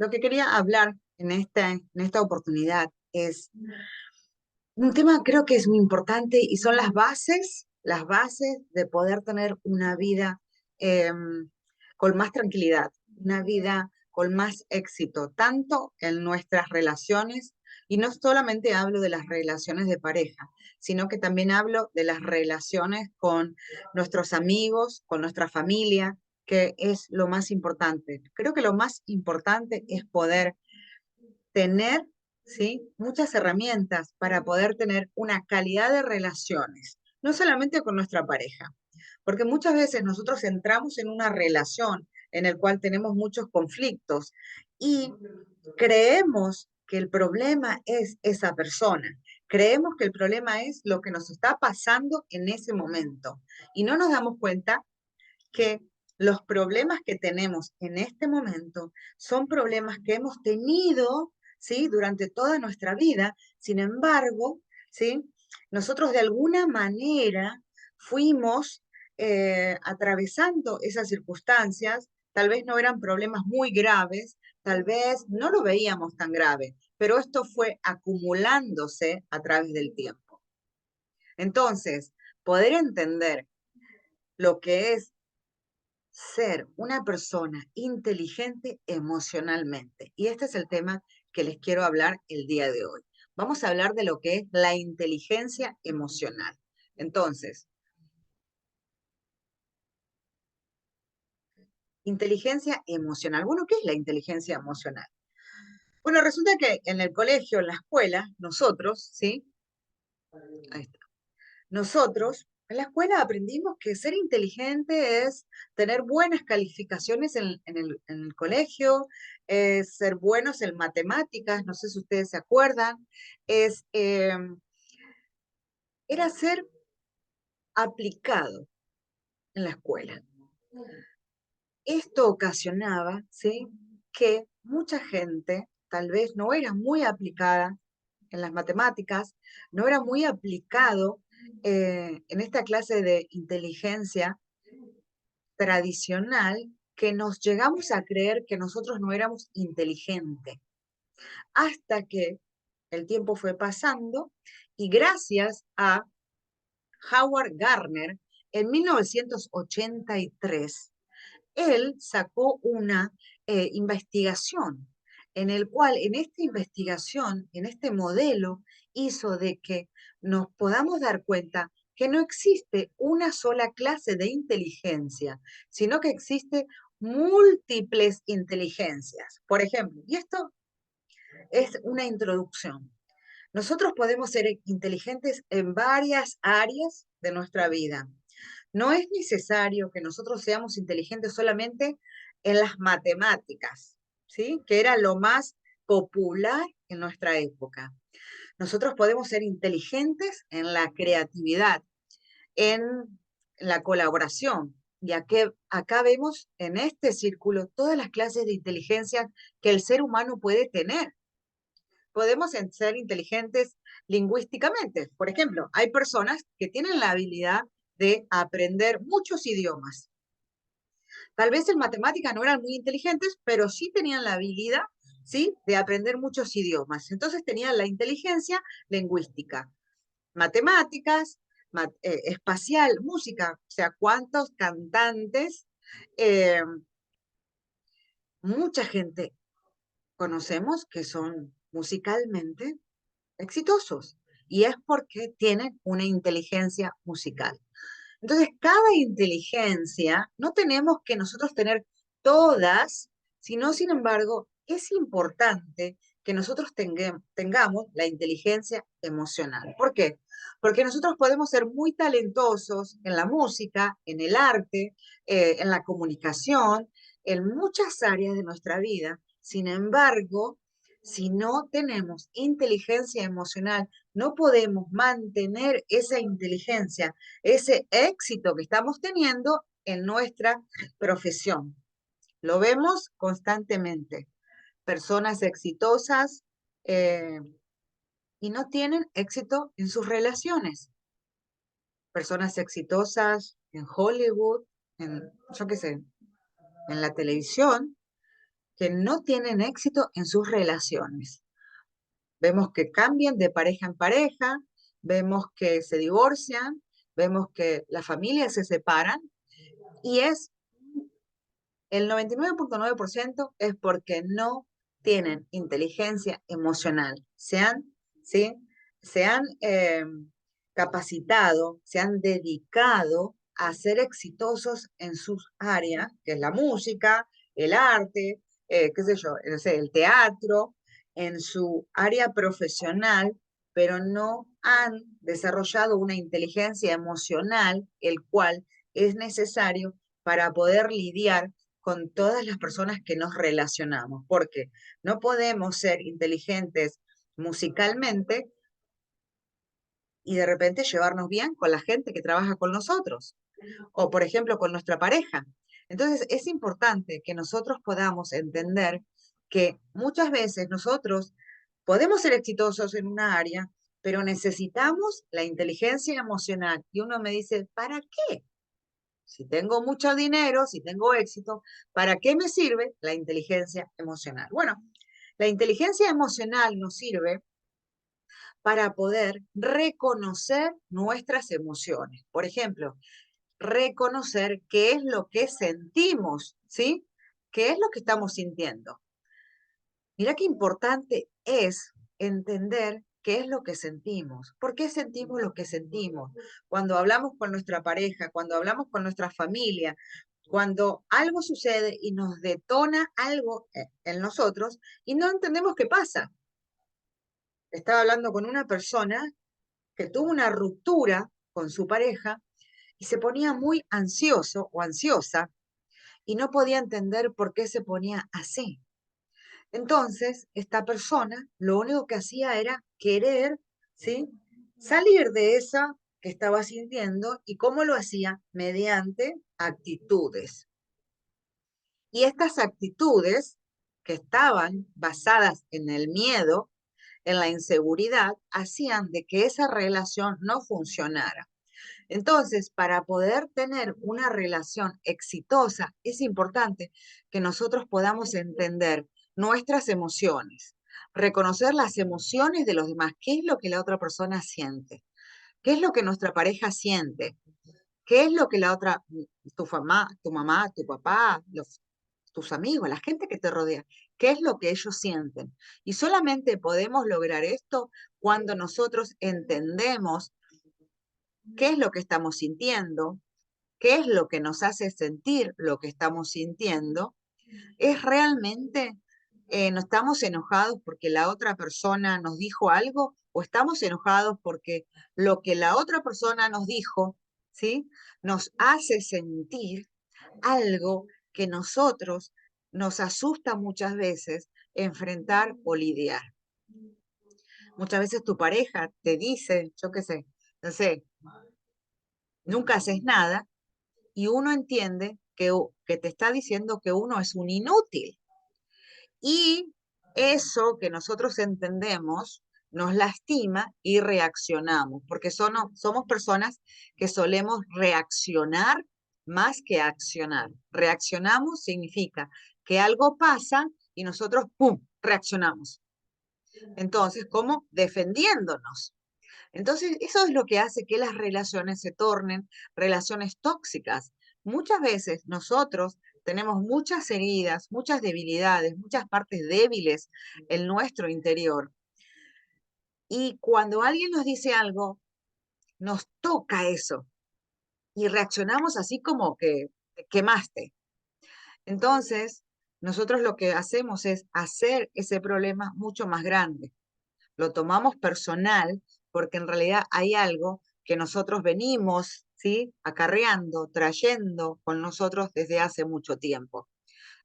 lo que quería hablar en esta oportunidad es un tema creo que es muy importante y son las bases de poder tener una vida con más tranquilidad, una vida con más éxito, tanto en nuestras relaciones, y no solamente hablo de las relaciones de pareja, sino que también hablo de las relaciones con nuestros amigos, con nuestra familia, que es lo más importante. Creo que lo más importante es poder tener, ¿sí?, muchas herramientas para poder tener una calidad de relaciones, no solamente con nuestra pareja, porque muchas veces nosotros entramos en una relación en el cual tenemos muchos conflictos y creemos que el problema es esa persona. Creemos que el problema es lo que nos está pasando en ese momento y no nos damos cuenta que los problemas que tenemos en este momento son problemas que hemos tenido, ¿sí?, durante toda nuestra vida. Sin embargo, ¿sí?, nosotros de alguna manera fuimos atravesando esas circunstancias. Tal vez no eran problemas muy graves, tal vez no lo veíamos tan grave, pero esto fue acumulándose a través del tiempo. Entonces, poder entender lo que es ser una persona inteligente emocionalmente. Y este es el tema que les quiero hablar el día de hoy. Vamos a hablar de lo que es la inteligencia emocional. Entonces, inteligencia emocional. Bueno, ¿qué es la inteligencia emocional? Bueno, resulta que en el colegio, en la escuela, nosotros, ¿sí? Ahí está. Nosotros en la escuela aprendimos que ser inteligente es tener buenas calificaciones en el colegio, es ser buenos en matemáticas, no sé si ustedes se acuerdan, es, era ser aplicado en la escuela. Esto ocasionaba, ¿sí?, que mucha gente tal vez no era muy aplicada en las matemáticas, no era muy aplicado en esta clase de inteligencia tradicional, que nos llegamos a creer que nosotros no éramos inteligentes, hasta que el tiempo fue pasando y gracias a Howard Gardner, en 1983, él sacó una investigación en el cual, en esta investigación, en este modelo, hizo de que nos podamos dar cuenta que no existe una sola clase de inteligencia, sino que existe múltiples inteligencias. Por ejemplo, y esto es una introducción. Nosotros podemos ser inteligentes en varias áreas de nuestra vida. No es necesario que nosotros seamos inteligentes solamente en las matemáticas, ¿sí?, que era lo más popular en nuestra época. Nosotros podemos ser inteligentes en la creatividad, en la colaboración. Y acá vemos en este círculo todas las clases de inteligencia que el ser humano puede tener. Podemos ser inteligentes lingüísticamente. Por ejemplo, hay personas que tienen la habilidad de aprender muchos idiomas. Tal vez en matemáticas no eran muy inteligentes, pero sí tenían la habilidad, ¿sí?, de aprender muchos idiomas. Entonces tenían la inteligencia lingüística. Matemáticas, espacial, música, o sea, cuántos cantantes, eh, mucha gente conocemos que son musicalmente exitosos, y es porque tienen una inteligencia musical. Entonces, cada inteligencia, no tenemos que nosotros tener todas, sino, sin embargo, es importante que nosotros tengamos la inteligencia emocional. ¿Por qué? Porque nosotros podemos ser muy talentosos en la música, en el arte, en la comunicación, en muchas áreas de nuestra vida. Sin embargo, si no tenemos inteligencia emocional, no podemos mantener esa inteligencia, ese éxito que estamos teniendo en nuestra profesión. Lo vemos constantemente. Personas exitosas y no tienen éxito en sus relaciones. Personas exitosas en Hollywood, yo qué sé, en la televisión, que no tienen éxito en sus relaciones. Vemos que cambian de pareja en pareja, vemos que se divorcian, vemos que las familias se separan y es el 99.9% es porque no tienen inteligencia emocional. ¿Sí? Se han capacitado, se han dedicado a ser exitosos en sus áreas, que es la música, el arte, qué sé yo, no sé, el teatro, en su área profesional, pero no han desarrollado una inteligencia emocional, el cual es necesario para poder lidiar con todas las personas que nos relacionamos, porque no podemos ser inteligentes musicalmente y de repente llevarnos bien con la gente que trabaja con nosotros, o por ejemplo con nuestra pareja. Entonces es importante que nosotros podamos entender que muchas veces nosotros podemos ser exitosos en una área, pero necesitamos la inteligencia emocional. Y uno me dice, ¿para qué? Si tengo mucho dinero, si tengo éxito, ¿para qué me sirve la inteligencia emocional? Bueno, la inteligencia emocional nos sirve para poder reconocer nuestras emociones. Por ejemplo, reconocer qué es lo que sentimos, ¿sí? ¿Qué es lo que estamos sintiendo? Mira qué importante es entender qué es lo que sentimos, por qué sentimos lo que sentimos. Cuando hablamos con nuestra pareja, cuando hablamos con nuestra familia, cuando algo sucede y nos detona algo en nosotros y no entendemos qué pasa. Estaba hablando con una persona que tuvo una ruptura con su pareja y se ponía muy ansioso o ansiosa y no podía entender por qué se ponía así. Entonces, esta persona lo único que hacía era querer, ¿sí? Salir de esa que estaba sintiendo y cómo lo hacía mediante actitudes. Y estas actitudes que estaban basadas en el miedo, en la inseguridad, hacían de que esa relación no funcionara. Entonces, para poder tener una relación exitosa, es importante que nosotros podamos entender nuestras emociones, reconocer las emociones de los demás, qué es lo que la otra persona siente, qué es lo que nuestra pareja siente, qué es lo que la otra, tu mamá, tu papá, tus amigos, la gente que te rodea, qué es lo que ellos sienten. Y solamente podemos lograr esto cuando nosotros entendemos qué es lo que estamos sintiendo, qué es lo que nos hace sentir lo que estamos sintiendo, es realmente, no estamos enojados porque la otra persona nos dijo algo o estamos enojados porque lo que la otra persona nos dijo, ¿sí? Nos hace sentir algo que nosotros nos asusta muchas veces enfrentar o lidiar. Muchas veces tu pareja te dice, yo qué sé, no sé, nunca haces nada y uno entiende que te está diciendo que uno es un inútil. Y eso que nosotros entendemos nos lastima y reaccionamos, porque somos personas que solemos reaccionar más que accionar. Reaccionamos significa que algo pasa y nosotros, ¡pum!, reaccionamos. Entonces, ¿cómo? Defendiéndonos. Entonces, eso es lo que hace que las relaciones se tornen relaciones tóxicas. Muchas veces nosotros tenemos muchas heridas, muchas debilidades, muchas partes débiles en nuestro interior. Y cuando alguien nos dice algo, nos toca eso y reaccionamos así como que te quemaste. Entonces, nosotros lo que hacemos es hacer ese problema mucho más grande. Lo tomamos personal porque en realidad hay algo que nosotros venimos, ¿sí?, acarreando, trayendo con nosotros desde hace mucho tiempo.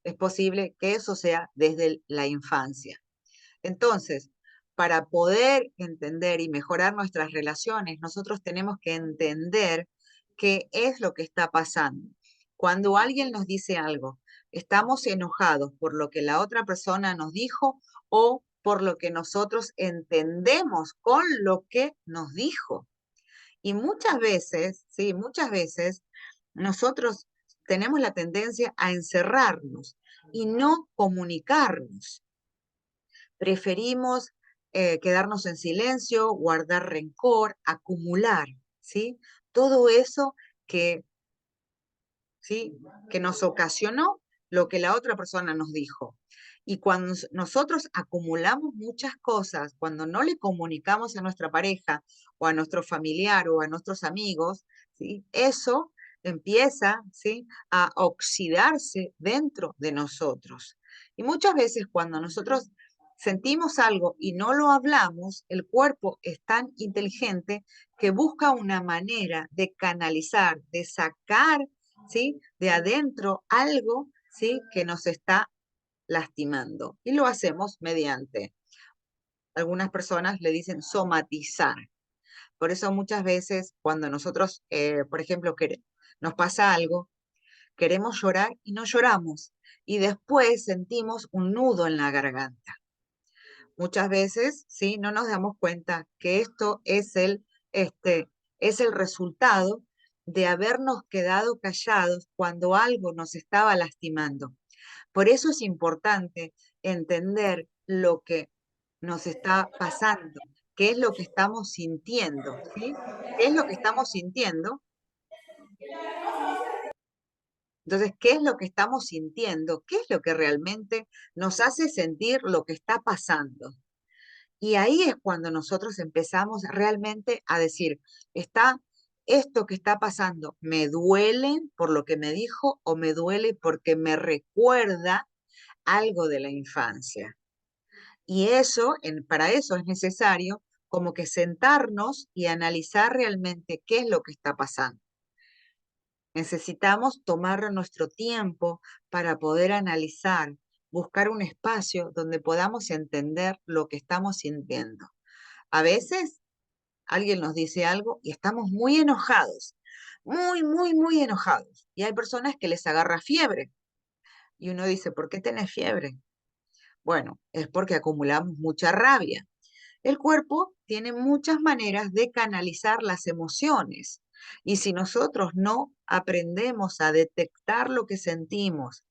Es posible que eso sea desde la infancia. Entonces, para poder entender y mejorar nuestras relaciones, nosotros tenemos que entender qué es lo que está pasando. Cuando alguien nos dice algo, estamos enojados por lo que la otra persona nos dijo o por lo que nosotros entendemos con lo que nos dijo. Y muchas veces, sí, muchas veces nosotros tenemos la tendencia a encerrarnos y no comunicarnos. Preferimos quedarnos en silencio, guardar rencor, acumular, ¿sí? Todo eso que, ¿sí? que nos ocasionó lo que la otra persona nos dijo. Y cuando nosotros acumulamos muchas cosas, cuando no le comunicamos a nuestra pareja o a nuestro familiar o a nuestros amigos, ¿sí? Eso empieza, ¿sí? a oxidarse dentro de nosotros. Y muchas veces cuando nosotros sentimos algo y no lo hablamos, el cuerpo es tan inteligente que busca una manera de canalizar, de sacar, ¿sí? de adentro algo, ¿sí? que nos está lastimando. Y lo hacemos mediante, algunas personas le dicen somatizar. Por eso muchas veces cuando nosotros, por ejemplo, nos pasa algo, queremos llorar y no lloramos. Y después sentimos un nudo en la garganta. Muchas veces, ¿sí? No nos damos cuenta que esto es el resultado de habernos quedado callados cuando algo nos estaba lastimando. Por eso es importante entender lo que nos está pasando, qué es lo que estamos sintiendo, ¿sí? ¿Qué es lo que estamos sintiendo? Entonces, ¿qué es lo que estamos sintiendo? ¿Qué es lo que realmente nos hace sentir lo que está pasando? Y ahí es cuando nosotros empezamos realmente a decir, esto que está pasando, ¿me duele por lo que me dijo o me duele porque me recuerda algo de la infancia? Y eso, para eso es necesario como que sentarnos y analizar realmente qué es lo que está pasando. Necesitamos tomar nuestro tiempo para poder analizar, buscar un espacio donde podamos entender lo que estamos sintiendo. A veces alguien nos dice algo y estamos muy enojados, muy enojados. Y hay personas que les agarra fiebre. Y uno dice, ¿por qué tenés fiebre? Bueno, es porque acumulamos mucha rabia. El cuerpo tiene muchas maneras de canalizar las emociones. Y si nosotros no aprendemos a detectar lo que sentimos,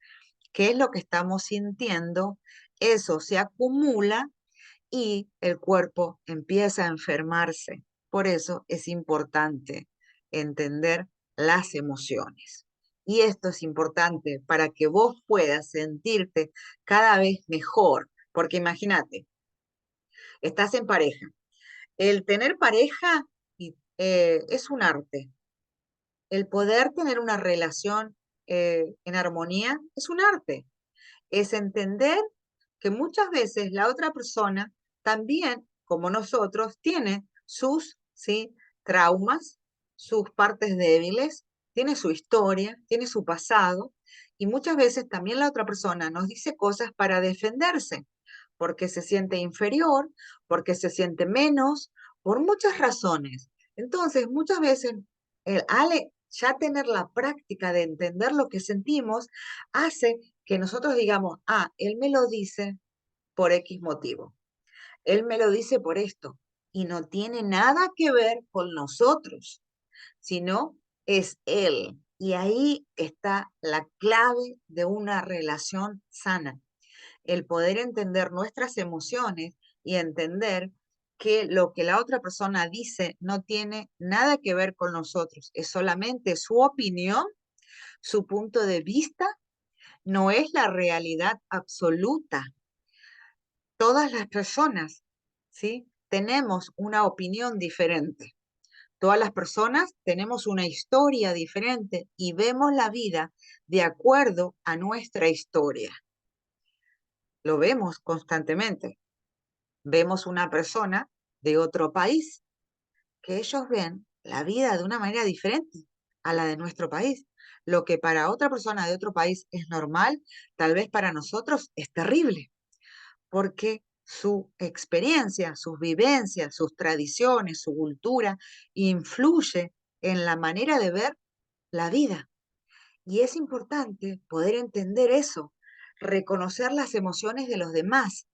qué es lo que estamos sintiendo, eso se acumula y el cuerpo empieza a enfermarse. Por eso es importante entender las emociones. Y esto es importante para que vos puedas sentirte cada vez mejor, porque imagínate, estás en pareja. El tener pareja es un arte. El poder tener una relación en armonía es un arte. Es entender que muchas veces la otra persona también, como nosotros, tiene sus, ¿sí? traumas, sus partes débiles, tiene su historia, tiene su pasado, y muchas veces también la otra persona nos dice cosas para defenderse, porque se siente inferior, porque se siente menos, por muchas razones. Entonces, muchas veces, Ale, ya tener la práctica de entender lo que sentimos hace que nosotros digamos, ah, él me lo dice por X motivo, él me lo dice por esto, y no tiene nada que ver con nosotros, sino es él. Y ahí está la clave de una relación sana, el poder entender nuestras emociones y entender que lo que la otra persona dice no tiene nada que ver con nosotros, es solamente su opinión, su punto de vista, no es la realidad absoluta. Todas las personas, ¿sí? Tenemos una opinión diferente. Todas las personas tenemos una historia diferente y vemos la vida de acuerdo a nuestra historia. Lo vemos constantemente. Vemos una persona de otro país que ellos ven la vida de una manera diferente a la de nuestro país. Lo que para otra persona de otro país es normal, tal vez para nosotros es terrible, porque su experiencia, sus vivencias, sus tradiciones, su cultura, influye en la manera de ver la vida. Y es importante poder entender eso, reconocer las emociones de los demás.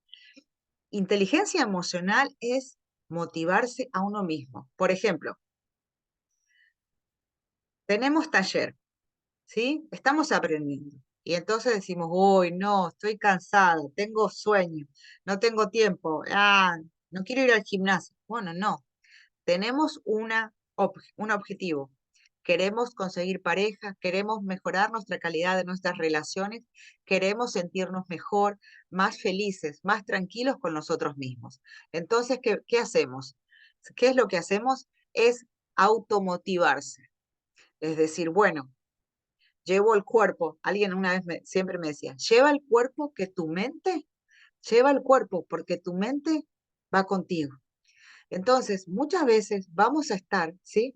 Inteligencia emocional es motivarse a uno mismo. Por ejemplo, tenemos taller. ¿sí? Estamos aprendiendo. Y entonces decimos, uy, no, estoy cansada, tengo sueño, no tengo tiempo, no quiero ir al gimnasio. Bueno, no, tenemos un objetivo. Queremos conseguir pareja, queremos mejorar nuestra calidad de nuestras relaciones, queremos sentirnos mejor, más felices, más tranquilos con nosotros mismos. Entonces, ¿qué hacemos? ¿Qué es lo que hacemos? Es automotivarse. Es decir, bueno, llevo el cuerpo. Alguien una vez siempre me decía, lleva el cuerpo que tu mente, lleva el cuerpo porque tu mente va contigo. Entonces, muchas veces vamos a estar, ¿sí?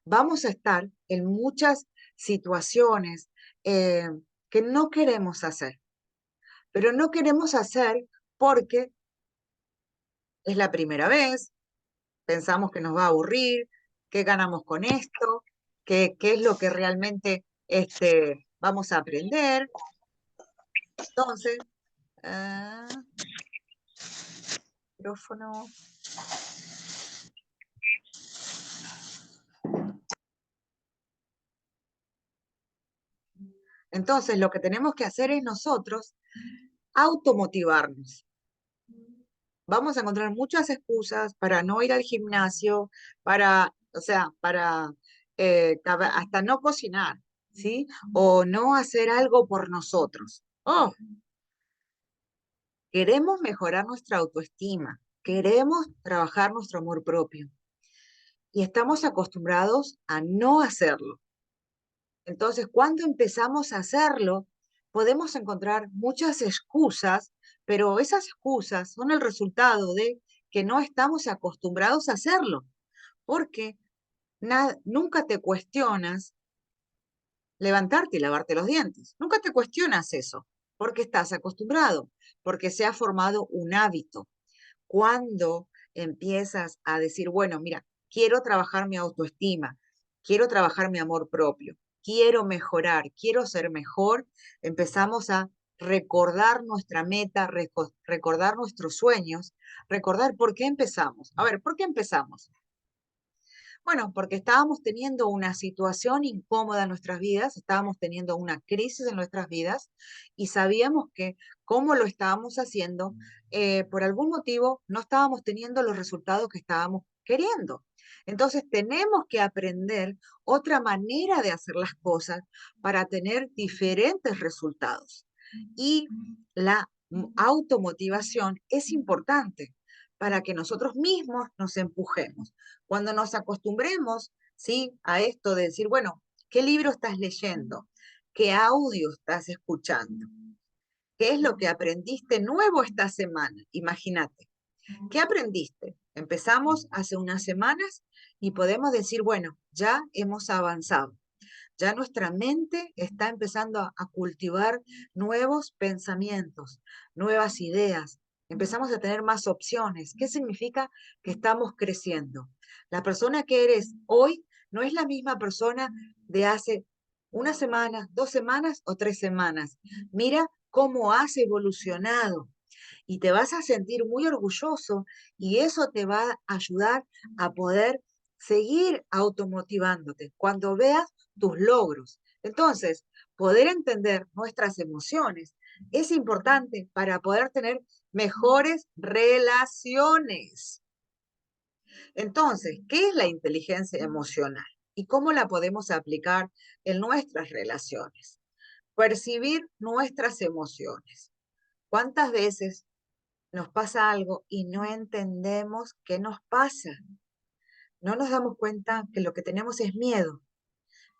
Vamos a estar en muchas situaciones eh, que no queremos hacer, pero no queremos hacer porque es la primera vez, pensamos que nos va a aburrir, qué ganamos con esto, qué es lo que realmente vamos a aprender. Entonces, ah, micrófono. Entonces, lo que tenemos que hacer es nosotros automotivarnos. Vamos a encontrar muchas excusas para no ir al gimnasio, o sea, para hasta no cocinar, ¿sí? O no hacer algo por nosotros. Oh, queremos mejorar nuestra autoestima, queremos trabajar nuestro amor propio y estamos acostumbrados a no hacerlo. Entonces, cuando empezamos a hacerlo, podemos encontrar muchas excusas, pero esas excusas son el resultado de que no estamos acostumbrados a hacerlo, porque nunca te cuestionas levantarte y lavarte los dientes. Nunca te cuestionas eso, porque estás acostumbrado, porque se ha formado un hábito. Cuando empiezas a decir, bueno, mira, quiero trabajar mi autoestima, quiero trabajar mi amor propio, quiero mejorar, quiero ser mejor, empezamos a recordar nuestra meta, recordar nuestros sueños, recordar por qué empezamos. A ver, ¿por qué empezamos? Bueno, porque estábamos teniendo una situación incómoda en nuestras vidas, estábamos teniendo una crisis en nuestras vidas y sabíamos que como lo estábamos haciendo, por algún motivo no estábamos teniendo los resultados que estábamos queriendo. Entonces tenemos que aprender otra manera de hacer las cosas para tener diferentes resultados. Y la automotivación es importante para que nosotros mismos nos empujemos. Cuando nos acostumbremos, ¿sí? A esto de decir, bueno, ¿qué libro estás leyendo? ¿Qué audio estás escuchando? ¿Qué es lo que aprendiste nuevo esta semana? Imagínate, ¿qué aprendiste? Empezamos hace unas semanas y podemos decir, bueno, ya hemos avanzado. Ya nuestra mente está empezando a cultivar nuevos pensamientos, nuevas ideas. Empezamos a tener más opciones. ¿Qué significa que estamos creciendo? La persona que eres hoy no es la misma persona de hace una semana, 2 semanas o 3 semanas. Mira cómo has evolucionado y te vas a sentir muy orgulloso y eso te va a ayudar a poder seguir automotivándote cuando veas tus logros. Entonces, poder entender nuestras emociones es importante para poder tener mejores relaciones. Entonces, ¿qué es la inteligencia emocional y cómo la podemos aplicar en nuestras relaciones? Percibir nuestras emociones. ¿Cuántas veces nos pasa algo y no entendemos qué nos pasa? No nos damos cuenta que lo que tenemos es miedo.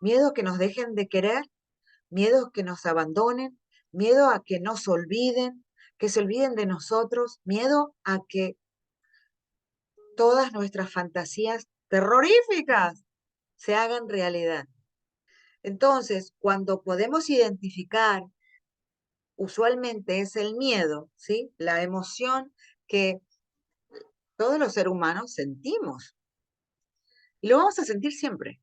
Miedo a que nos dejen de querer, miedo a que nos abandonen, miedo a que nos olviden, que se olviden de nosotros, miedo a que todas nuestras fantasías terroríficas se hagan realidad. Entonces, cuando podemos identificar, usualmente es el miedo, ¿sí? La emoción que todos los seres humanos sentimos. Y lo vamos a sentir siempre.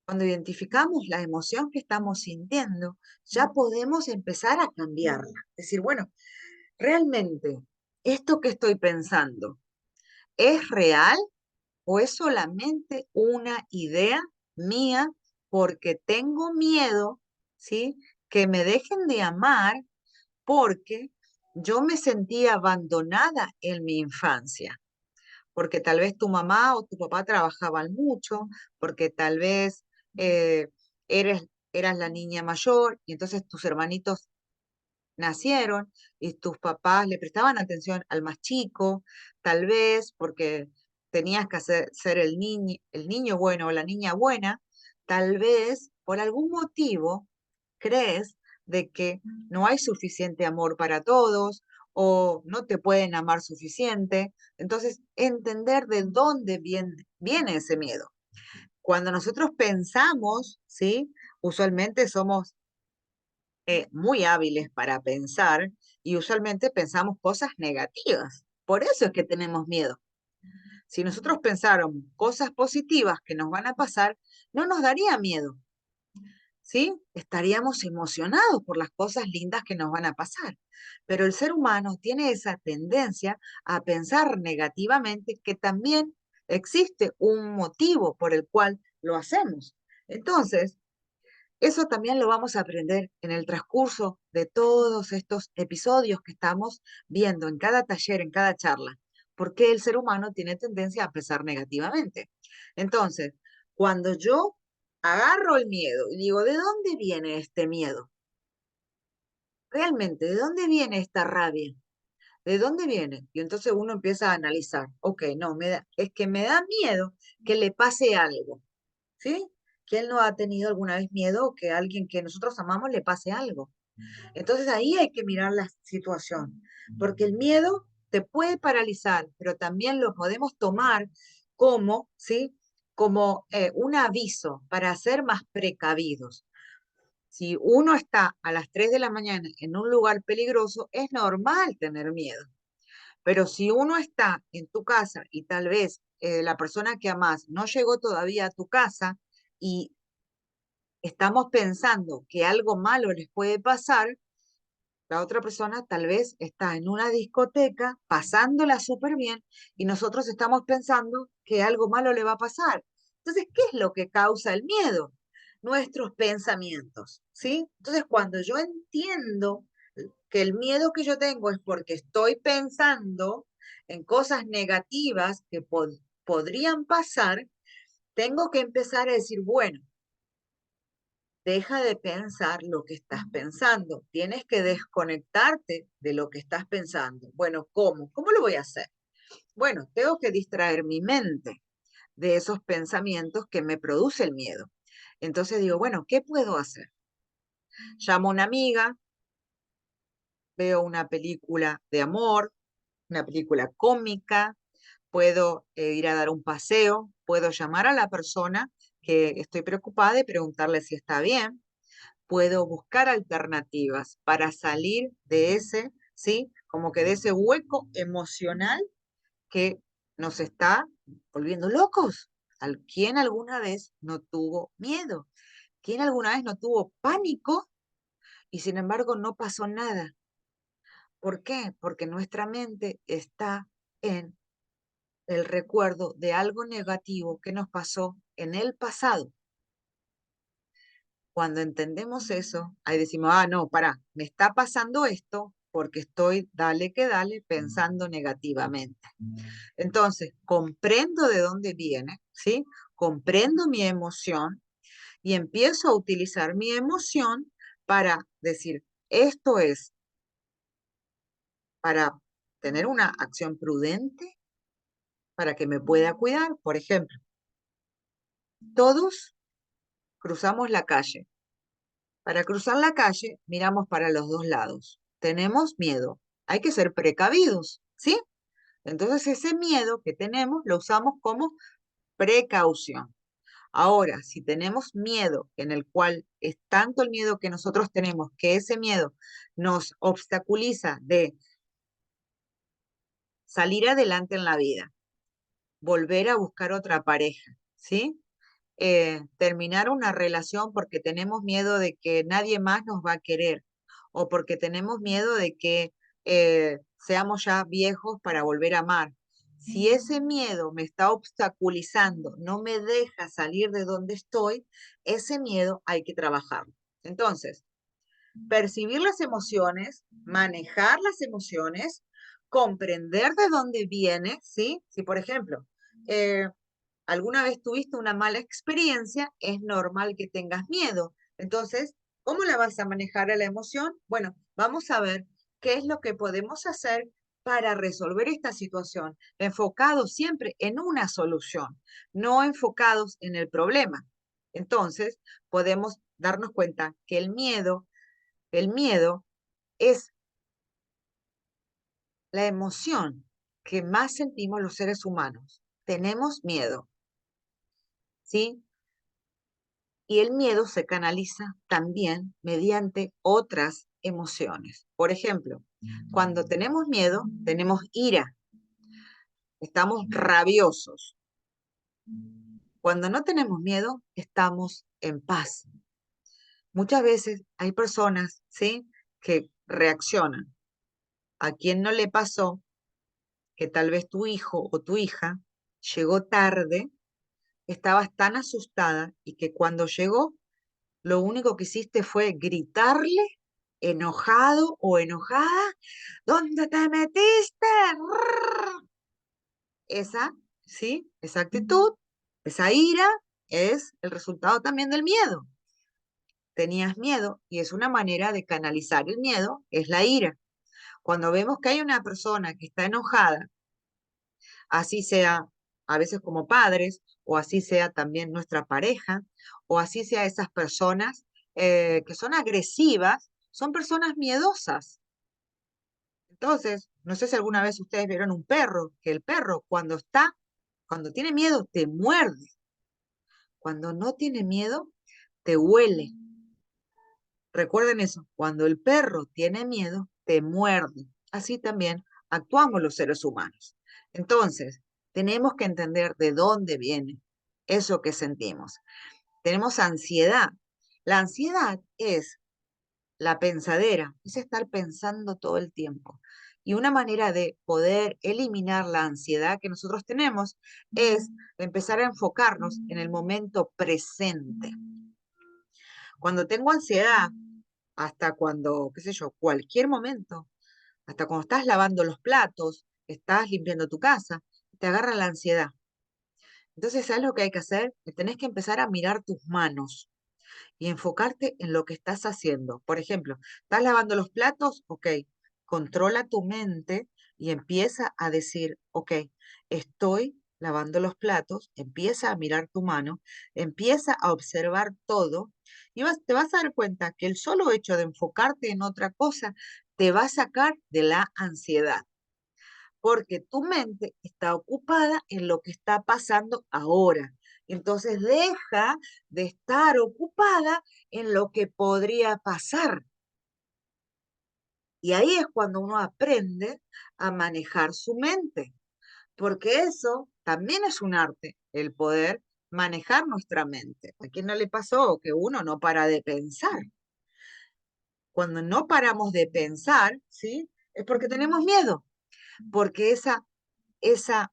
Cuando identificamos la emoción que estamos sintiendo, ya podemos empezar a cambiarla. Decir, bueno, realmente, ¿esto que estoy pensando es real o es solamente una idea mía porque tengo miedo, ¿sí? Que me dejen de amar porque yo me sentía abandonada en mi infancia, porque tal vez tu mamá o tu papá trabajaban mucho, porque tal vez eh, eras la niña mayor y entonces tus hermanitos nacieron y tus papás le prestaban atención al más chico, tal vez porque tenías que ser el niño bueno o la niña buena, tal vez por algún motivo crees de que no hay suficiente amor para todos o no te pueden amar suficiente. Entonces, entender de dónde viene ese miedo. Cuando nosotros pensamos, ¿sí? Usualmente somos muy hábiles para pensar y usualmente pensamos cosas negativas. Por eso es que tenemos miedo. Si nosotros pensáramos cosas positivas que nos van a pasar, no nos daría miedo, ¿sí? Estaríamos emocionados por las cosas lindas que nos van a pasar. Pero el ser humano tiene esa tendencia a pensar negativamente que también existe un motivo por el cual lo hacemos. Entonces, eso también lo vamos a aprender en el transcurso de todos estos episodios que estamos viendo en cada taller, en cada charla, porque el ser humano tiene tendencia a pensar negativamente. Entonces, cuando yo agarro el miedo y digo, ¿de dónde viene este miedo? Realmente, ¿de dónde viene esta rabia? ¿De dónde viene? Y entonces uno empieza a analizar, ok, no, es que me da miedo que le pase algo. ¿Sí? ¿Quién no ha tenido alguna vez miedo que a alguien que nosotros amamos le pase algo? Entonces ahí hay que mirar la situación, porque el miedo te puede paralizar, pero también lo podemos tomar como, ¿sí? Como un aviso para ser más precavidos. Si uno está a las 3 de la mañana en un lugar peligroso, es normal tener miedo. Pero si uno está en tu casa y tal vez la persona que amas no llegó todavía a tu casa y estamos pensando que algo malo les puede pasar, la otra persona tal vez está en una discoteca pasándola súper bien y nosotros estamos pensando que algo malo le va a pasar. Entonces, ¿qué es lo que causa el miedo? Nuestros pensamientos, ¿sí? Entonces, cuando yo entiendo que el miedo que yo tengo es porque estoy pensando en cosas negativas que podrían pasar, tengo que empezar a decir, bueno, deja de pensar lo que estás pensando. Tienes que desconectarte de lo que estás pensando. Bueno, ¿cómo? ¿Cómo lo voy a hacer? Bueno, tengo que distraer mi mente de esos pensamientos que me produce el miedo. Entonces digo, bueno, ¿qué puedo hacer? Llamo a una amiga, veo una película de amor, una película cómica, puedo ir a dar un paseo, puedo llamar a la persona que estoy preocupada y preguntarle si está bien, puedo buscar alternativas para salir de ese, ¿sí? Como que de ese hueco emocional que nos está volviendo locos. ¿Quién alguna vez no tuvo miedo? ¿Quién alguna vez no tuvo pánico y sin embargo no pasó nada? ¿Por qué? Porque nuestra mente está en el recuerdo de algo negativo que nos pasó en el pasado. Cuando entendemos eso, ahí decimos, ah, no, pará, me está pasando esto porque estoy, dale que dale, pensando negativamente. Entonces, comprendo de dónde viene, ¿sí? Comprendo mi emoción y empiezo a utilizar mi emoción para decir, esto es para tener una acción prudente, para que me pueda cuidar. Por ejemplo, todos cruzamos la calle. Para cruzar la calle, miramos para los dos lados. Tenemos miedo. Hay que ser precavidos, ¿sí? Entonces ese miedo que tenemos lo usamos como precaución. Ahora, si tenemos miedo en el cual es tanto el miedo que nosotros tenemos que ese miedo nos obstaculiza de salir adelante en la vida, volver a buscar otra pareja, ¿sí? Terminar una relación porque tenemos miedo de que nadie más nos va a querer o porque tenemos miedo de que seamos ya viejos para volver a amar. Si ese miedo me está obstaculizando, no me deja salir de donde estoy, ese miedo hay que trabajarlo. Entonces, percibir las emociones, manejar las emociones, comprender de dónde viene, ¿sí? Si, por ejemplo, eh, alguna vez tuviste una mala experiencia, es normal que tengas miedo. Entonces, ¿cómo la vas a manejar a la emoción? Bueno, vamos a ver qué es lo que podemos hacer para resolver esta situación, enfocados siempre en una solución, no enfocados en el problema. Entonces, podemos darnos cuenta que el miedo es la emoción que más sentimos los seres humanos. Tenemos miedo, ¿sí? Y el miedo se canaliza también mediante otras emociones. Por ejemplo, cuando tenemos miedo, tenemos ira, estamos rabiosos. Cuando no tenemos miedo, estamos en paz. Muchas veces hay personas, ¿sí?, que reaccionan. ¿A quien no le pasó que tal vez tu hijo o tu hija llegó tarde, estabas tan asustada y que cuando llegó lo único que hiciste fue gritarle, enojado o enojada, ¿dónde te metiste? Rrr. Esa, sí, esa actitud, esa ira es el resultado también del miedo. Tenías miedo y es una manera de canalizar el miedo, es la ira. Cuando vemos que hay una persona que está enojada, así sea a veces como padres, o así sea también nuestra pareja, o así sea esas personas que son agresivas, son personas miedosas. Entonces, no sé si alguna vez ustedes vieron un perro, que el perro cuando tiene miedo, te muerde. Cuando no tiene miedo, te huele. Recuerden eso, cuando el perro tiene miedo, te muerde. Así también actuamos los seres humanos. Entonces, tenemos que entender de dónde viene eso que sentimos. Tenemos ansiedad. La ansiedad es la pensadera, es estar pensando todo el tiempo. Y una manera de poder eliminar la ansiedad que nosotros tenemos es empezar a enfocarnos en el momento presente. Cuando tengo ansiedad, hasta cuando, qué sé yo, cualquier momento, hasta cuando estás lavando los platos, estás limpiando tu casa, te agarra la ansiedad. Entonces, ¿sabes lo que hay que hacer? Que tenés que empezar a mirar tus manos y enfocarte en lo que estás haciendo. Por ejemplo, ¿estás lavando los platos? Ok, controla tu mente y empieza a decir, ok, estoy lavando los platos, empieza a mirar tu mano, empieza a observar todo y te vas a dar cuenta que el solo hecho de enfocarte en otra cosa te va a sacar de la ansiedad, porque tu mente está ocupada en lo que está pasando ahora. Entonces deja de estar ocupada en lo que podría pasar. Y ahí es cuando uno aprende a manejar su mente, porque eso también es un arte, el poder manejar nuestra mente. ¿A quién no le pasó que uno no para de pensar? Cuando no paramos de pensar, ¿sí? Es porque tenemos miedo, porque esa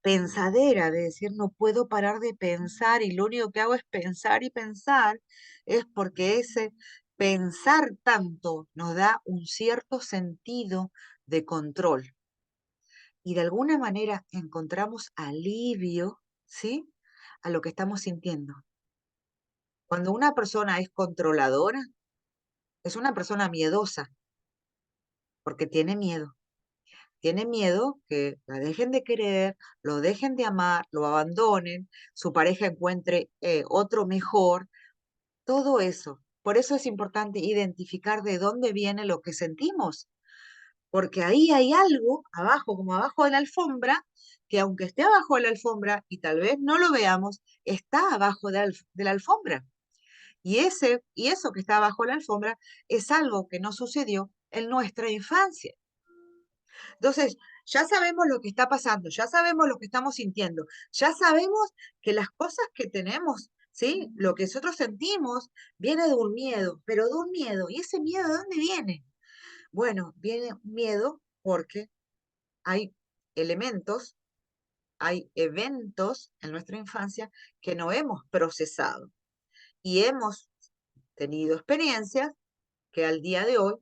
pensadera de decir no puedo parar de pensar y lo único que hago es pensar y pensar, es porque ese pensar tanto nos da un cierto sentido de control y de alguna manera encontramos alivio, ¿sí?, a lo que estamos sintiendo. Cuando una persona es controladora, es una persona miedosa porque tiene miedo. Tiene miedo que la dejen de querer, lo dejen de amar, lo abandonen, su pareja encuentre otro mejor, todo eso. Por eso es importante identificar de dónde viene lo que sentimos, porque ahí hay algo abajo, como abajo de la alfombra, que aunque esté abajo de la alfombra y tal vez no lo veamos, está abajo de la alfombra. Y eso que está abajo de la alfombra es algo que no sucedió en nuestra infancia. Entonces, ya sabemos lo que está pasando, ya sabemos lo que estamos sintiendo, ya sabemos que las cosas que tenemos, ¿sí? Lo que nosotros sentimos viene de un miedo, pero de un miedo. ¿Y ese miedo de dónde viene? Bueno, viene un miedo porque hay elementos, hay eventos en nuestra infancia que no hemos procesado y hemos tenido experiencias que al día de hoy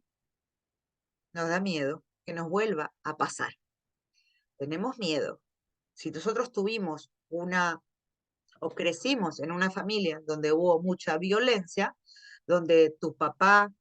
nos da miedo que nos vuelva a pasar. Tenemos miedo. Si nosotros tuvimos o crecimos en una familia donde hubo mucha violencia, donde tu papá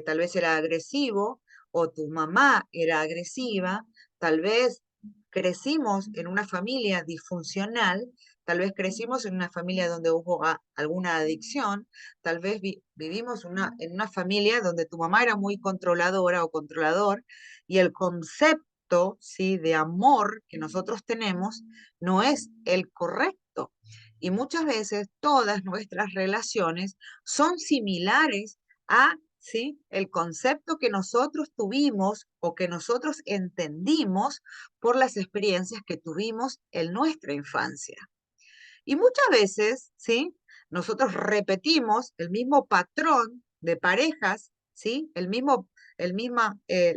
tal vez era agresivo o tu mamá era agresiva, tal vez crecimos en una familia disfuncional, tal vez crecimos en una familia donde hubo alguna adicción, tal vez vivimos en una familia donde tu mamá era muy controladora o controlador y el concepto, ¿sí?, de amor que nosotros tenemos no es el correcto. Y muchas veces todas nuestras relaciones son similares a, ¿sí?, el concepto que nosotros tuvimos o que nosotros entendimos por las experiencias que tuvimos en nuestra infancia. Y muchas veces, ¿sí?, nosotros repetimos el mismo patrón de parejas, ¿sí?, la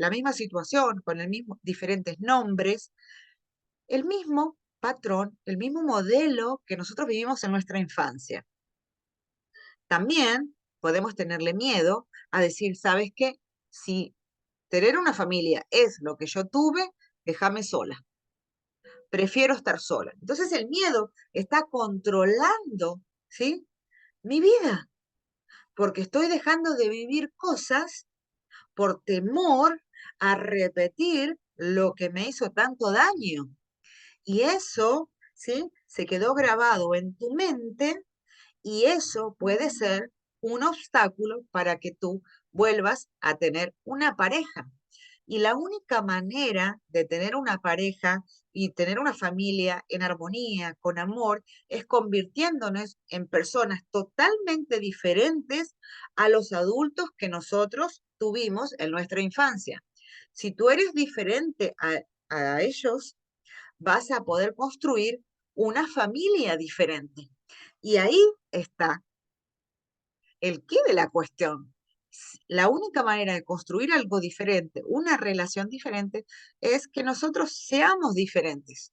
misma situación con diferentes nombres, el mismo patrón, el mismo modelo que nosotros vivimos en nuestra infancia. También podemos tenerle miedo a decir, ¿sabes qué? Si tener una familia es lo que yo tuve, déjame sola. Prefiero estar sola. Entonces el miedo está controlando, ¿sí?, mi vida, porque estoy dejando de vivir cosas por temor a repetir lo que me hizo tanto daño. Y eso, ¿sí?, se quedó grabado en tu mente y eso puede ser un obstáculo para que tú vuelvas a tener una pareja. Y la única manera de tener una pareja y tener una familia en armonía, con amor, es convirtiéndonos en personas totalmente diferentes a los adultos que nosotros tuvimos en nuestra infancia. Si tú eres diferente a ellos, vas a poder construir una familia diferente. Y ahí está el qué de la cuestión. La única manera de construir algo diferente, una relación diferente, es que nosotros seamos diferentes.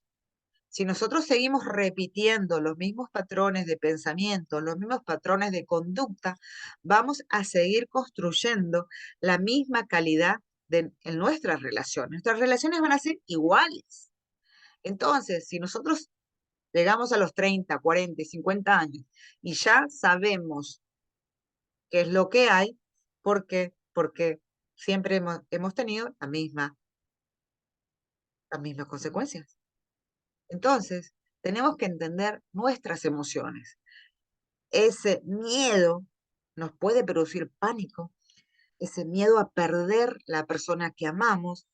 Si nosotros seguimos repitiendo los mismos patrones de pensamiento, los mismos patrones de conducta, vamos a seguir construyendo la misma calidad en nuestras relaciones. Nuestras relaciones van a ser iguales. Entonces, si nosotros llegamos a los 30, 40 y 50 años y ya sabemos qué es lo que hay, ¿por qué? Porque siempre hemos tenido las mismas consecuencias. Entonces, tenemos que entender nuestras emociones. Ese miedo nos puede producir pánico, ese miedo a perder la persona que amamos,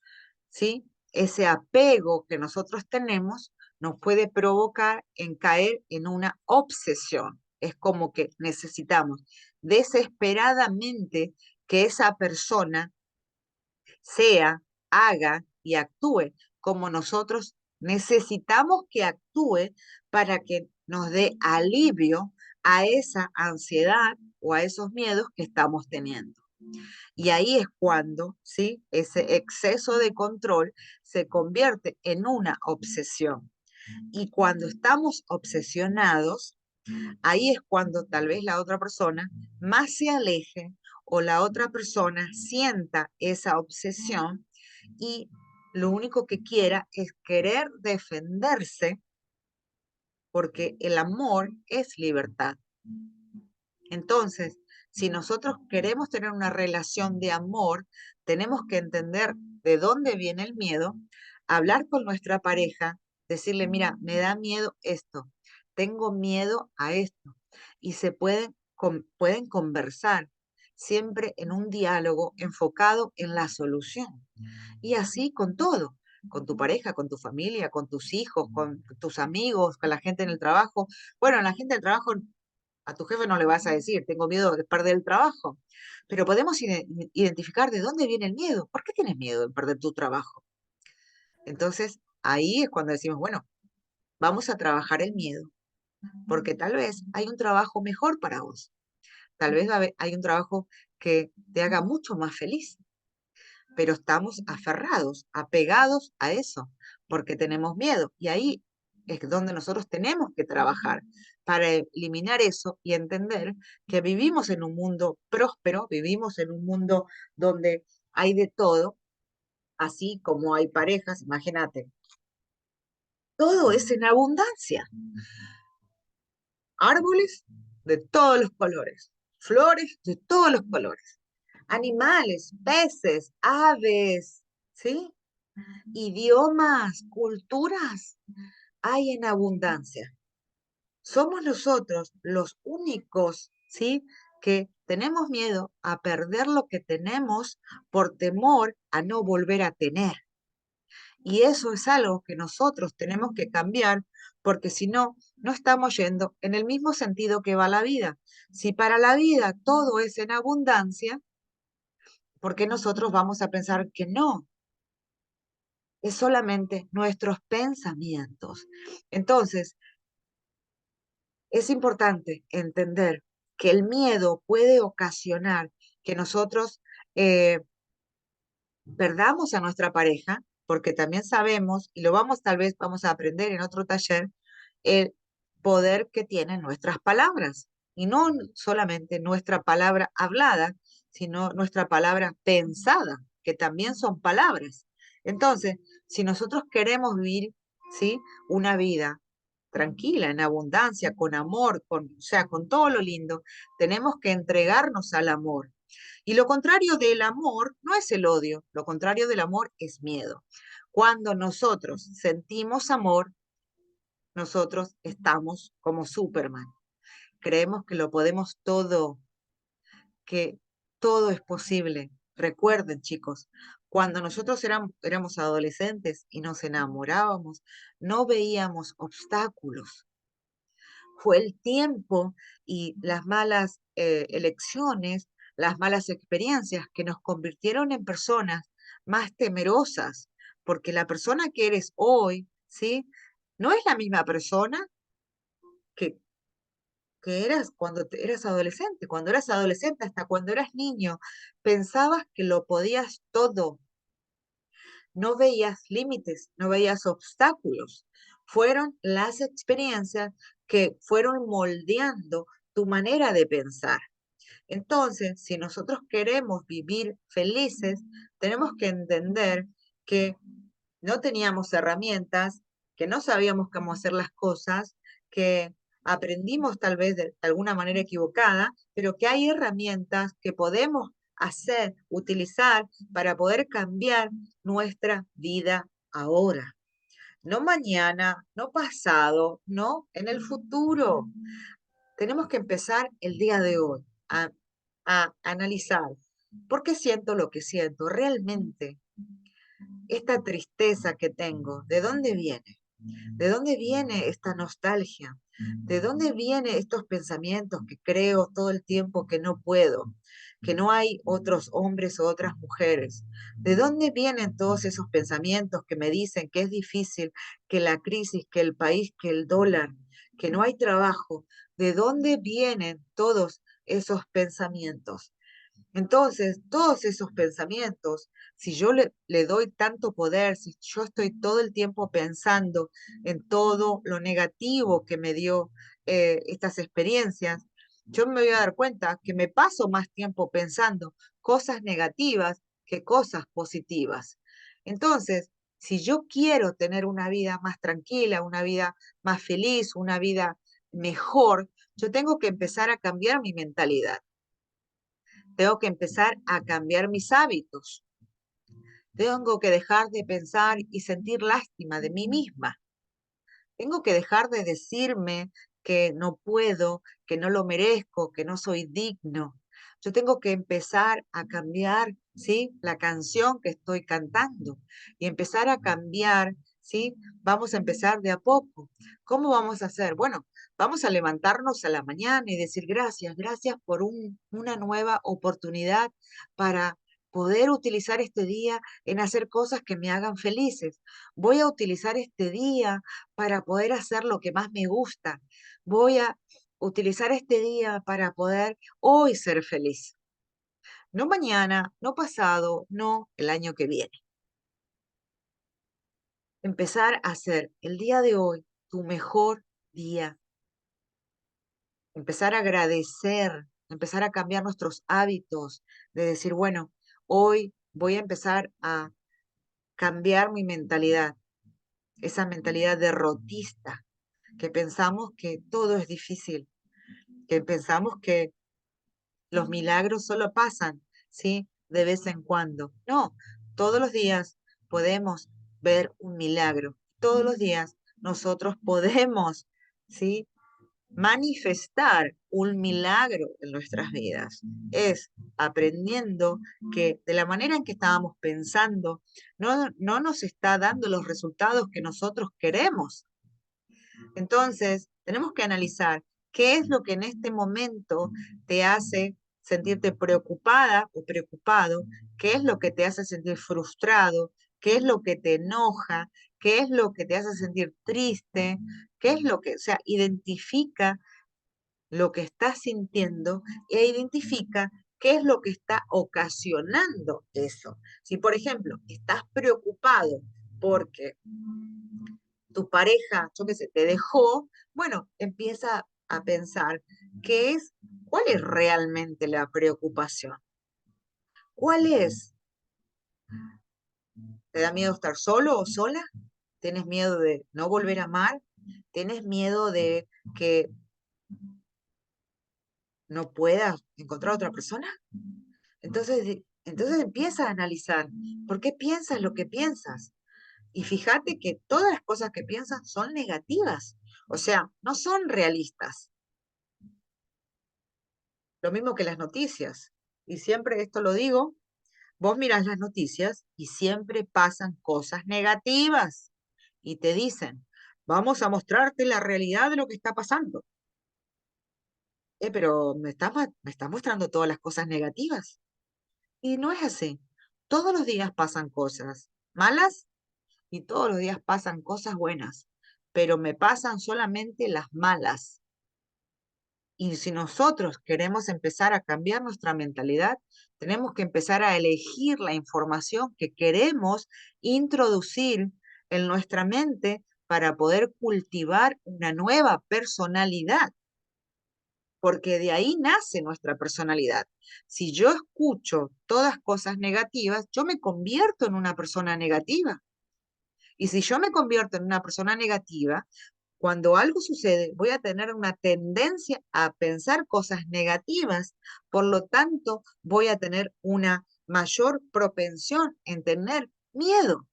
¿sí? Ese apego que nosotros tenemos nos puede provocar en caer en una obsesión. Es como que necesitamos desesperadamente que esa persona haga y actúe como nosotros necesitamos que actúe para que nos dé alivio a esa ansiedad o a esos miedos que estamos teniendo. Y ahí es cuando, ¿sí?, ese exceso de control se convierte en una obsesión. Y cuando estamos obsesionados, ahí es cuando tal vez la otra persona más se aleje o la otra persona sienta esa obsesión y lo único que quiera es querer defenderse porque el amor es libertad. Entonces, si nosotros queremos tener una relación de amor, tenemos que entender de dónde viene el miedo, hablar con nuestra pareja, decirle, mira, me da miedo esto, tengo miedo a esto. Y pueden conversar siempre en un diálogo enfocado en la solución. Y así con todo, con tu pareja, con tu familia, con tus hijos, con tus amigos, con la gente en el trabajo. Bueno, la gente del trabajo a tu jefe no le vas a decir, tengo miedo de perder el trabajo, pero podemos identificar de dónde viene el miedo. ¿Por qué tienes miedo de perder tu trabajo? Entonces, ahí es cuando decimos, bueno, vamos a trabajar el miedo, porque tal vez hay un trabajo mejor para vos. Tal vez hay un trabajo que te haga mucho más feliz. pero estamos aferrados, apegados a eso, porque tenemos miedo. Y ahí es donde nosotros tenemos que trabajar para eliminar eso y entender que vivimos en un mundo próspero, vivimos en un mundo donde hay de todo, así como hay parejas, imagínate, todo es en abundancia. Árboles de todos los colores, flores de todos los colores, animales, peces, aves, ¿sí? Idiomas, culturas, hay en abundancia. Somos nosotros los únicos, ¿sí? Que tenemos miedo a perder lo que tenemos por temor a no volver a tener. Y eso es algo que nosotros tenemos que cambiar, porque si no, no estamos yendo en el mismo sentido que va la vida. Si para la vida todo es en abundancia, ¿por qué nosotros vamos a pensar que no? Es solamente nuestros pensamientos. Entonces, es importante entender que el miedo puede ocasionar que nosotros eh, perdamos a nuestra pareja, porque también sabemos, y lo vamos tal vez vamos a aprender en otro taller, el poder que tienen nuestras palabras. Y no solamente nuestra palabra hablada, sino nuestra palabra pensada, que también son palabras. Entonces, si nosotros queremos vivir, ¿sí? Una vida tranquila, en abundancia, con amor, o sea, con todo lo lindo, tenemos que entregarnos al amor. Y lo contrario del amor no es el odio, lo contrario del amor es miedo. Cuando nosotros sentimos amor, nosotros estamos como Superman. Creemos que lo podemos todo, que todo es posible. Recuerden, chicos, cuando nosotros éramos adolescentes y nos enamorábamos, no veíamos obstáculos. Fue el tiempo y las malas elecciones, las malas experiencias que nos convirtieron en personas más temerosas, porque la persona que eres hoy, ¿sí? No es la misma persona que, que eras cuando eras adolescente. Cuando eras adolescente, hasta cuando eras niño, pensabas que lo podías todo, no veías límites, no veías obstáculos. Fueron las experiencias que fueron moldeando tu manera de pensar. Entonces, si nosotros queremos vivir felices, tenemos que entender que no teníamos herramientas, que no sabíamos cómo hacer las cosas, que aprendimos tal vez de alguna manera equivocada, pero que hay herramientas que podemos hacer, utilizar para poder cambiar nuestra vida ahora. No mañana, no pasado, no en el futuro. Tenemos que empezar el día de hoy a analizar por qué siento lo que siento. Realmente, esta tristeza que tengo, ¿de dónde viene? ¿De dónde viene esta nostalgia? ¿De dónde vienen estos pensamientos que creo todo el tiempo que no puedo? Que no hay otros hombres o otras mujeres. ¿De dónde vienen todos esos pensamientos que me dicen que es difícil, que la crisis, que el país, que el dólar, que no hay trabajo? ¿De dónde vienen todos esos pensamientos? Entonces, todos esos pensamientos, si yo le doy tanto poder, si yo estoy todo el tiempo pensando en todo lo negativo que me dio estas experiencias, yo me voy a dar cuenta que me paso más tiempo pensando cosas negativas que cosas positivas. Entonces, si yo quiero tener una vida más tranquila, una vida más feliz, una vida mejor, yo tengo que empezar a cambiar mi mentalidad. Tengo que empezar a cambiar mis hábitos. Tengo que dejar de pensar y sentir lástima de mí misma. Tengo que dejar de decirme que no puedo, que no lo merezco, que no soy digno. Yo tengo que empezar a cambiar, ¿sí? La canción que estoy cantando y empezar a cambiar, ¿sí? Vamos a empezar de a poco. ¿Cómo vamos a hacer? Bueno, vamos a levantarnos a la mañana y decir gracias, gracias por una nueva oportunidad para poder utilizar este día en hacer cosas que me hagan felices. Voy a utilizar este día para poder hacer lo que más me gusta. Voy a utilizar este día para poder hoy ser feliz. No mañana, no pasado, no el año que viene. Empezar a hacer el día de hoy tu mejor día. Empezar a agradecer, empezar a cambiar nuestros hábitos, de decir, bueno, hoy voy a empezar a cambiar mi mentalidad, esa mentalidad derrotista, que pensamos que todo es difícil, que pensamos que los milagros solo pasan, ¿sí? De vez en cuando. No, todos los días podemos ver un milagro. Todos los días nosotros podemos, ¿sí? Manifestar un milagro en nuestras vidas. Es aprendiendo que de la manera en que estábamos pensando, no nos está dando los resultados que nosotros queremos. Entonces, tenemos que analizar qué es lo que en este momento te hace sentirte preocupada o preocupado, qué es lo que te hace sentir frustrado, qué es lo que te enoja, qué es lo que te hace sentir triste, qué es lo que, o sea, identifica lo que estás sintiendo e identifica qué es lo que está ocasionando eso. Si, por ejemplo, estás preocupado porque tu pareja, yo qué sé, te dejó, bueno, empieza a pensar cuál es realmente la preocupación. ¿Cuál es? ¿Te da miedo estar solo o sola? ¿Tienes miedo de no volver a amar? ¿Tienes miedo de que no puedas encontrar otra persona? Entonces empieza a analizar por qué piensas lo que piensas. Y fíjate que todas las cosas que piensas son negativas, o sea, no son realistas. Lo mismo que las noticias. Y siempre esto lo digo, vos mirás las noticias y siempre pasan cosas negativas. Y te dicen, vamos a mostrarte la realidad de lo que está pasando. Pero me estás mostrando todas las cosas negativas. Y no es así. Todos los días pasan cosas malas y todos los días pasan cosas buenas, pero me pasan solamente las malas. Y si nosotros queremos empezar a cambiar nuestra mentalidad, tenemos que empezar a elegir la información que queremos introducir en nuestra mente para poder cultivar una nueva personalidad, porque de ahí nace nuestra personalidad. Si yo escucho todas cosas negativas, yo me convierto en una persona negativa. Y si yo me convierto en una persona negativa, cuando algo sucede, voy a tener una tendencia a pensar cosas negativas, por lo tanto, voy a tener una mayor propensión en tener miedo.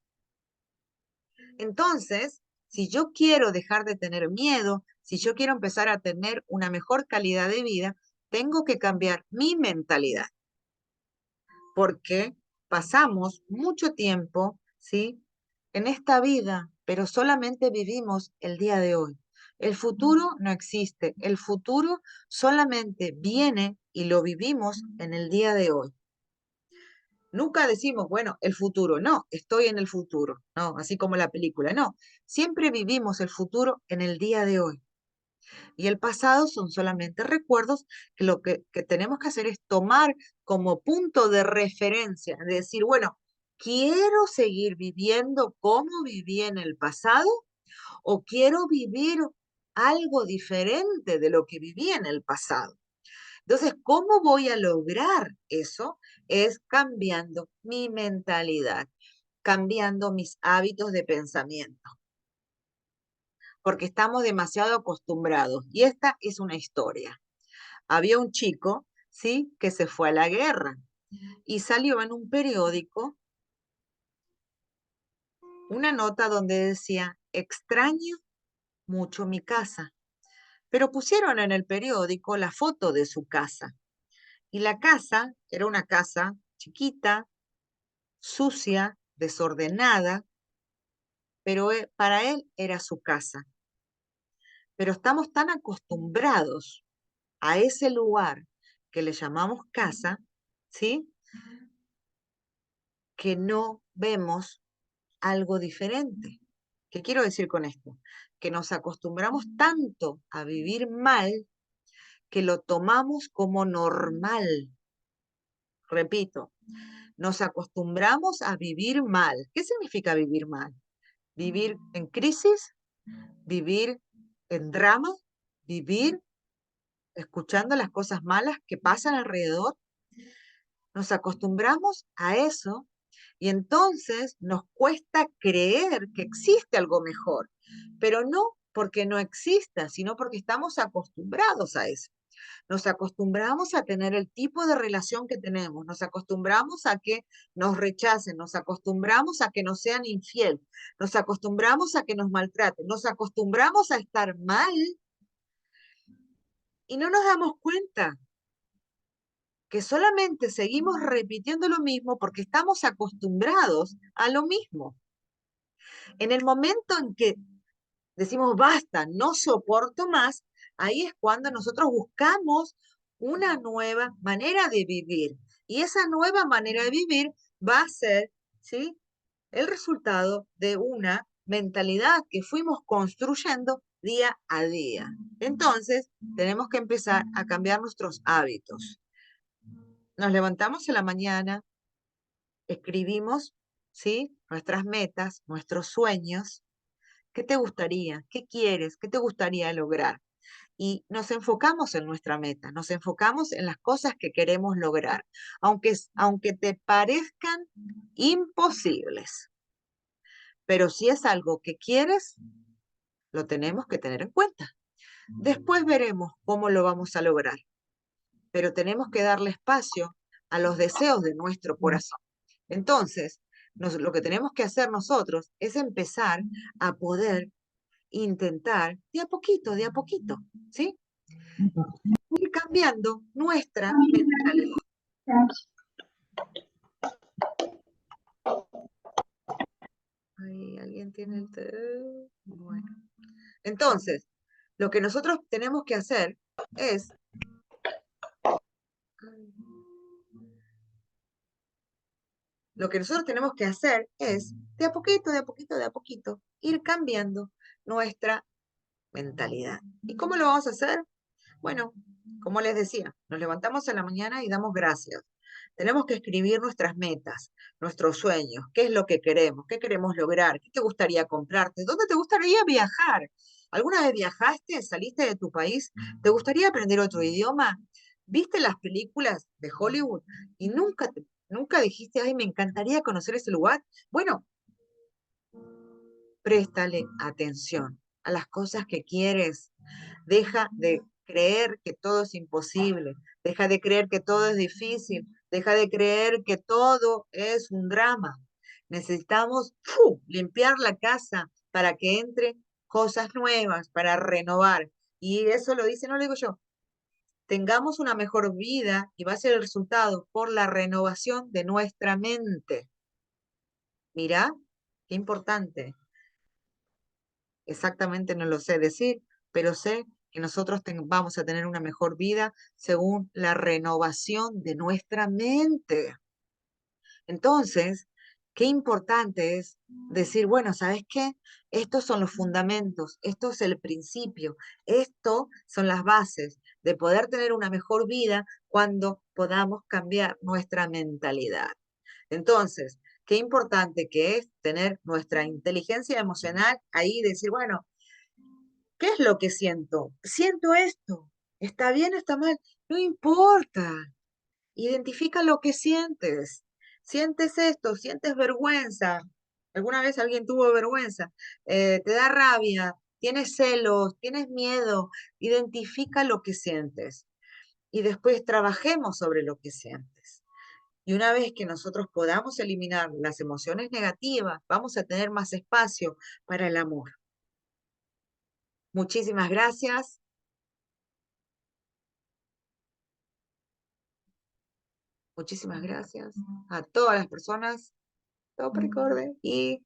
Entonces, si yo quiero dejar de tener miedo, si yo quiero empezar a tener una mejor calidad de vida, tengo que cambiar mi mentalidad, porque pasamos mucho tiempo, ¿sí? En esta vida, pero solamente vivimos el día de hoy. El futuro no existe, el futuro solamente viene y lo vivimos en el día de hoy. Nunca decimos, bueno, el futuro, no, estoy en el futuro, no, así como la película, no, siempre vivimos el futuro en el día de hoy. Y el pasado son solamente recuerdos que lo que tenemos que hacer es tomar como punto de referencia, de decir, bueno, ¿quiero seguir viviendo como viví en el pasado o quiero vivir algo diferente de lo que viví en el pasado? Entonces, ¿cómo voy a lograr eso? Es cambiando mi mentalidad, cambiando mis hábitos de pensamiento, porque estamos demasiado acostumbrados. Y esta es una historia. Había un chico, ¿sí?, que se fue a la guerra y salió en un periódico una nota donde decía, extraño mucho mi casa, pero pusieron en el periódico la foto de su casa. Y la casa era una casa chiquita, sucia, desordenada, pero para él era su casa. Pero estamos tan acostumbrados a ese lugar que le llamamos casa, ¿sí?, que no vemos algo diferente. ¿Qué quiero decir con esto? Que nos acostumbramos tanto a vivir mal que lo tomamos como normal. Repito, nos acostumbramos a vivir mal. ¿Qué significa vivir mal? Vivir en crisis, vivir en drama, vivir escuchando las cosas malas que pasan alrededor. Nos acostumbramos a eso y entonces nos cuesta creer que existe algo mejor, pero no porque no exista, sino porque estamos acostumbrados a eso. Nos acostumbramos a tener el tipo de relación que tenemos, nos acostumbramos a que nos rechacen, nos acostumbramos a que nos sean infiel, nos acostumbramos a que nos maltraten, nos acostumbramos a estar mal y no nos damos cuenta que solamente seguimos repitiendo lo mismo porque estamos acostumbrados a lo mismo. En el momento en que decimos basta, no soporto más, ahí es cuando nosotros buscamos una nueva manera de vivir. Y esa nueva manera de vivir va a ser, ¿sí?, el resultado de una mentalidad que fuimos construyendo día a día. Entonces, tenemos que empezar a cambiar nuestros hábitos. Nos levantamos en la mañana, escribimos, ¿sí?, nuestras metas, nuestros sueños. ¿Qué te gustaría? ¿Qué quieres? ¿Qué te gustaría lograr? Y nos enfocamos en nuestra meta, nos enfocamos en las cosas que queremos lograr, aunque te parezcan imposibles. Pero si es algo que quieres, lo tenemos que tener en cuenta. Después veremos cómo lo vamos a lograr, pero tenemos que darle espacio a los deseos de nuestro corazón. Entonces, lo que tenemos que hacer nosotros es empezar a poder intentar de a poquito, ¿sí? Ir cambiando nuestra mentalidad. Ahí, ¿alguien tiene el teléfono? Bueno. Entonces, lo que nosotros tenemos que hacer es... Lo que nosotros tenemos que hacer es, de a poquito, de a poquito, de a poquito, ir cambiando nuestra mentalidad. ¿Y cómo lo vamos a hacer? Bueno, como les decía, nos levantamos en la mañana y damos gracias. Tenemos que escribir nuestras metas, nuestros sueños, qué es lo que queremos, qué queremos lograr, qué te gustaría comprarte, dónde te gustaría viajar. ¿Alguna vez viajaste, saliste de tu país? ¿Te gustaría aprender otro idioma? ¿Viste las películas de Hollywood y nunca dijiste, ay, me encantaría conocer ese lugar? Bueno, préstale atención a las cosas que quieres. Deja de creer que todo es imposible. Deja de creer que todo es difícil. Deja de creer que todo es un drama. Necesitamos limpiar la casa para que entre cosas nuevas, para renovar. Y eso lo dice, no lo digo yo. Tengamos una mejor vida y va a ser el resultado por la renovación de nuestra mente. Mirá, qué importante. Exactamente no lo sé decir, pero sé que nosotros vamos a tener una mejor vida según la renovación de nuestra mente. Entonces, qué importante es decir, bueno, ¿sabes qué? Estos son los fundamentos, esto es el principio, esto son las bases de poder tener una mejor vida cuando podamos cambiar nuestra mentalidad. Entonces, qué importante que es tener nuestra inteligencia emocional ahí y decir, bueno, ¿qué es lo que siento? Siento esto. ¿Está bien o está mal? No importa. Identifica lo que sientes. Sientes esto, sientes vergüenza. ¿Alguna vez alguien tuvo vergüenza? ¿Te da rabia? ¿Tienes celos? ¿Tienes miedo? Identifica lo que sientes. Y después trabajemos sobre lo que sientes. Y una vez que nosotros podamos eliminar las emociones negativas, vamos a tener más espacio para el amor. Muchísimas gracias. Muchísimas gracias a todas las personas. Todo por recordar. Y